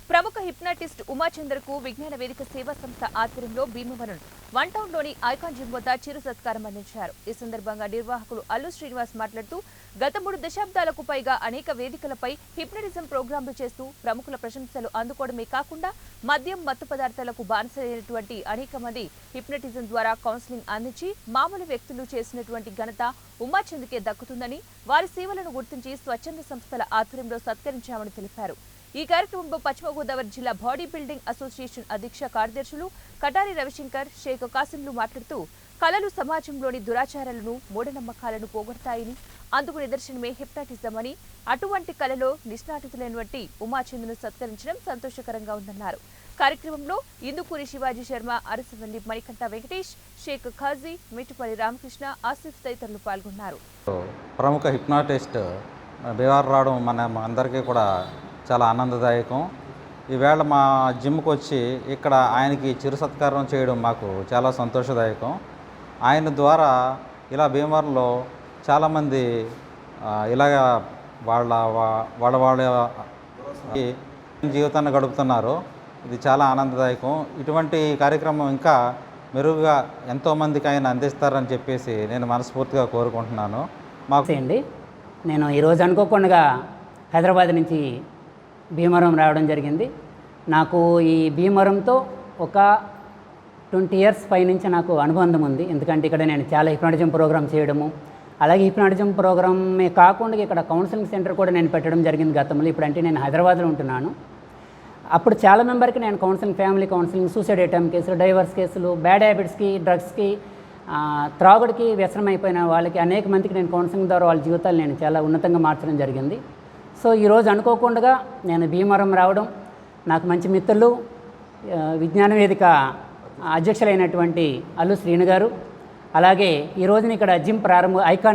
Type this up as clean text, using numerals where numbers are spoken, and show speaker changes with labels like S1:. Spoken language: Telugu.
S1: ప్రముఖ హిప్నాటిస్ట్ ఉమాచంద్రకు విజ్ఞాన వేదిక సేవా సంస్థ ఆధ్వర్యంలో భీమవరం వన్ టౌన్లోని ఐకాన్ జిమ్ వద్ద చిరు సత్కారం అందించారు. ఈ సందర్భంగా నిర్వాహకులు అల్లు శ్రీనివాస్ మాట్లాడుతూ గత 3 దశాబ్దాలకు పైగా అనేక వేదికలపై హిప్నటిజం ప్రోగ్రాంలు చేస్తూ ప్రముఖుల ప్రశంసలు అందుకోవడమే కాకుండా మద్యం మత్తు పదార్థాలకు బానిసైనటువంటి అనేక మంది హిప్నటిజం ద్వారా కౌన్సిలింగ్ అందించి మామూలు వ్యక్తులు చేసినటువంటి ఘనత ఉమాచంద్కే దక్కుతుందని, వారి సేవలను గుర్తించి స్వచ్ఛంద సంస్థల ఆధ్వర్యంలో సత్కరించామని తెలిపారు. ఈ కార్యక్రమంలో పశ్చిమ గోదావరి జిల్లా బాడీ బిల్డింగ్ అసోసియేషన్ అధ్యక్ష కార్యదర్శులు కటారి రవిశంకర్, షేక్ కాసింలు మాట్లాడుతూ కళలు సమాజంలోని దురాచారాలను, మూఢనమ్మకాలను పోగొడతాయని, అందుకు నిదర్శనమే హిప్నాటిజం అని, అటువంటి కళలో నిష్ణాతులైనటువంటి ఉమాచంద్ను సత్కరించడం సంతోషకరంగా ఉందన్నారు. కార్యక్రమంలో ఇందుకూరి శివాజీ శర్మ, అరసవల్లి మణికంఠ వెంకటేష్, షేక్ ఖాజీ, మిట్టుపల్లి రామకృష్ణ, ఆసిఫ్ తదితరులు పాల్గొన్నారు.
S2: ప్రముఖ హిప్నాటిస్ట్ బీహార్ రావడం మన అందరికీ కూడా చాలా ఆనందదాయకం. ఈవేళ మా జిమ్కి వచ్చి ఇక్కడ ఆయనకి చిరు సత్కారం చేయడం మాకు చాలా సంతోషదాయకం. ఆయన ద్వారా ఇలా భీమవరంలో చాలామంది ఇలాగ వాళ్ళ జీవితాన్ని గడుపుతున్నారు. ఇది చాలా ఆనందదాయకం. ఇటువంటి కార్యక్రమం ఇంకా మెరుగుగా ఎంతోమందికి ఆయన అందిస్తారని చెప్పేసి నేను మనస్ఫూర్తిగా కోరుకుంటున్నాను.
S3: మాకు అండి, నేను ఈరోజు అనుకోకుండా హైదరాబాద్ నుంచి భీమవరం రావడం జరిగింది. నాకు ఈ భీమవరంతో ఒక 20 ఇయర్స్ పైనుంచి నాకు అనుబంధం ఉంది. ఎందుకంటే ఇక్కడ నేను చాలా హిప్నాటిజం ప్రోగ్రామ్ చేయడము, అలాగే హిప్నాటిజం ప్రోగ్రామే కాకుండా ఇక్కడ కౌన్సిలింగ్ సెంటర్ కూడా నేను పెట్టడం జరిగింది గతంలో. ఇప్పుడంటే నేను హైదరాబాద్లో ఉంటున్నాను. అప్పుడు చాలా మెంబర్కి నేను counselling, family counselling, suicide attempt కేసులు, డైవర్స్ కేసులు, బ్యాడ్ హ్యాబిట్స్కి, డ్రగ్స్కి, త్రాగుడికి వ్యసనం అయిపోయిన వాళ్ళకి అనేక మందికి నేను కౌన్సిలింగ్ ద్వారా వాళ్ళ జీవితాలు నేను చాలా ఉన్నతంగా మార్చడం జరిగింది. సో ఈరోజు అనుకోకుండా నేను భీమవరం రావడం, నాకు మంచి మిత్రులు, విజ్ఞాన వేదిక అధ్యక్షులైనటువంటి అల్లు శ్రీను గారు, అలాగే ఈ రోజున ఇక్కడ జిమ్ ఐకాన్